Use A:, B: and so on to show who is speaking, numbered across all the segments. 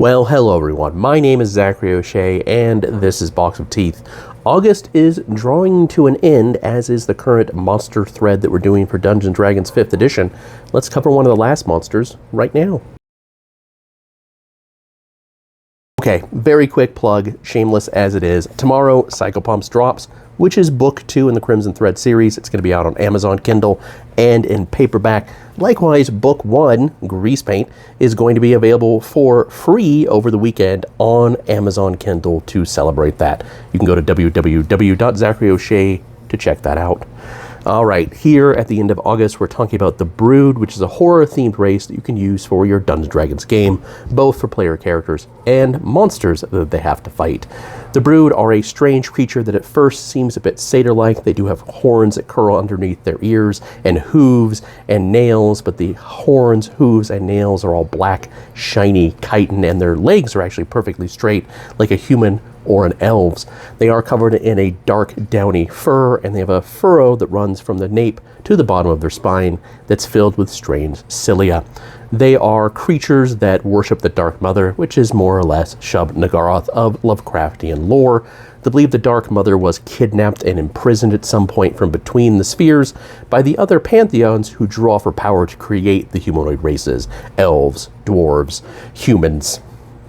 A: Well, hello everyone. My name is Zachary O'Shea, and this is Box of Teeth. August is drawing to an end, as is the current monster thread that we're doing for Dungeons & Dragons 5th edition. Let's cover one of the last monsters right now. Okay, very quick plug, shameless as it is. Tomorrow, Psychopomps drops, which is book 2 in the Crimson Thread series. It's going to be out on Amazon Kindle and in paperback. Likewise, book 1, Greasepaint, is going to be available for free over the weekend on Amazon Kindle to celebrate that. You can go to www.zacharyoshea to check that out. All right, here at the end of August, we're talking about the Brood, which is a horror-themed race that you can use for your Dungeons & Dragons game, both for player characters and monsters that they have to fight. The Brood are a strange creature that at first seems a bit satyr-like. They do have horns that curl underneath their ears, and hooves and nails, but the horns, hooves, and nails are all black, shiny chitin, and their legs are actually perfectly straight, like a human or an elf's. They are covered in a dark downy fur, and they have a furrow that runs from the nape to the bottom of their spine that's filled with strange cilia. They are creatures that worship the Dark Mother, which is more or less Shub-Niggurath of Lovecraftian lore. They believe the Dark Mother was kidnapped and imprisoned at some point from between the spheres by the other pantheons who drew off her power to create the humanoid races: elves, dwarves, humans,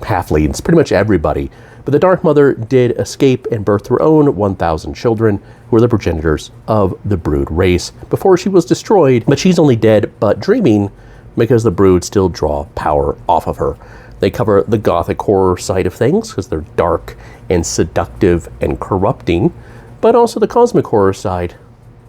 A: halflings, pretty much everybody. But the Dark Mother did escape and birth her own 1,000 children, who are the progenitors of the Brood race, before she was destroyed. But she's only dead but dreaming, because the Brood still draw power off of her. They cover the gothic horror side of things, because they're dark and seductive and corrupting, but also the cosmic horror side,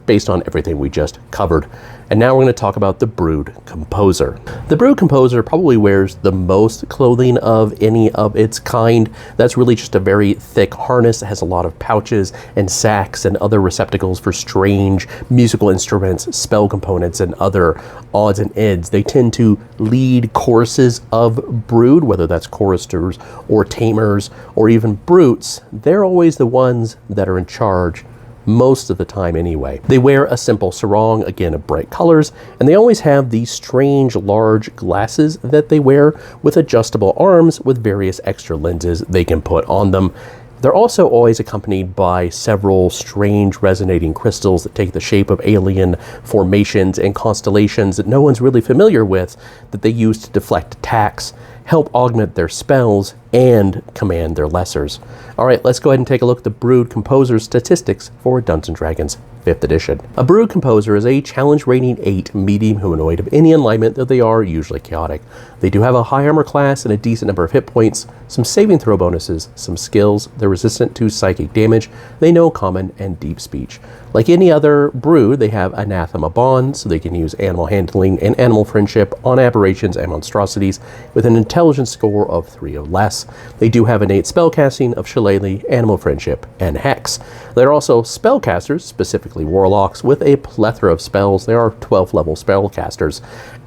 A: based on everything we just covered. And now we're going to talk about the Brood Composer. The Brood Composer probably wears the most clothing of any of its kind. That's really just a very thick harness that has a lot of pouches and sacks and other receptacles for strange musical instruments, spell components, and other odds and ends. They tend to lead choruses of Brood, whether that's choristers or tamers or even brutes. They're always the ones that are in charge most of the time anyway. They wear a simple sarong, again of bright colors, and they always have these strange large glasses that they wear with adjustable arms with various extra lenses they can put on them. They're also always accompanied by several strange resonating crystals that take the shape of alien formations and constellations that no one's really familiar with, that they use to deflect attacks, help augment their spells, and command their lessers. All right, let's go ahead and take a look at the Brood Composer's statistics for Dungeons & Dragons 5th edition. A Brood Composer is a challenge rating 8 medium humanoid of any alignment, though they are usually chaotic. They do have a high armor class and a decent number of hit points, some saving throw bonuses, some skills. They're resistant to psychic damage. They know common and deep speech. Like any other Brood, they have Anathema Bond, so they can use animal handling and animal friendship on aberrations and monstrosities with an intelligence score of 3 or less. They do have innate spellcasting of Shillelagh, animal friendship, and hex. They're also spellcasters, specifically warlocks, with a plethora of spells. They are 12th level spellcasters.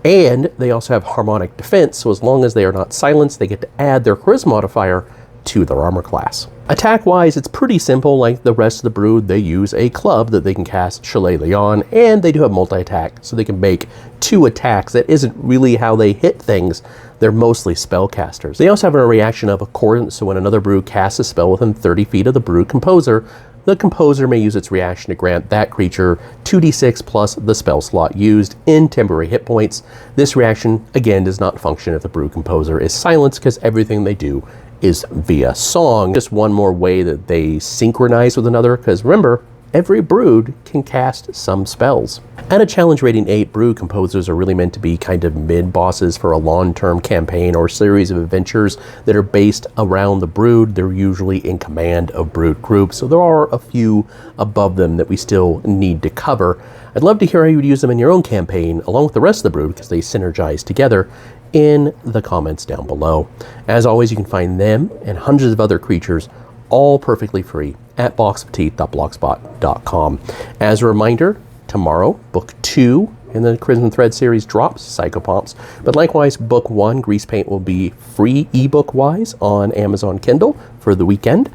A: And they also have harmonic defense, so as long as they are not silenced, they get to add their charisma modifier to their armor class. Attack-wise, it's pretty simple. Like the rest of the Brood, they use a club that they can cast Shillelagh on, and they do have multi-attack, so they can make 2 attacks. That isn't really how they hit things. They're mostly spellcasters. They also have a reaction of accordance, so when another Brood casts a spell within 30 feet of the Brood Composer, the Composer may use its reaction to grant that creature 2d6 plus the spell slot used in temporary hit points. This reaction, again, does not function if the Brood Composer is silenced, because everything they do is via song. Just one more way that they synchronize with another, because remember, every Brood can cast some spells. At a challenge rating 8, Brood Composers are really meant to be kind of mid-bosses for a long-term campaign or series of adventures that are based around the Brood. They're usually in command of Brood groups, so there are a few above them that we still need to cover. I'd love to hear how you would use them in your own campaign, along with the rest of the Brood, because they synergize together, in the comments down below. As always, you can find them and hundreds of other creatures all perfectly free at boxofteeth.blogspot.com. As a reminder, tomorrow, book 2 in the Crimson Thread series drops, Psychopomps. But likewise, book 1, Greasepaint, will be free ebook-wise on Amazon Kindle for the weekend.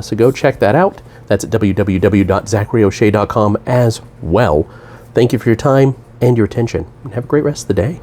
A: So go check that out. That's at www.zacharyoshea.com as well. Thank you for your time and your attention, and have a great rest of the day.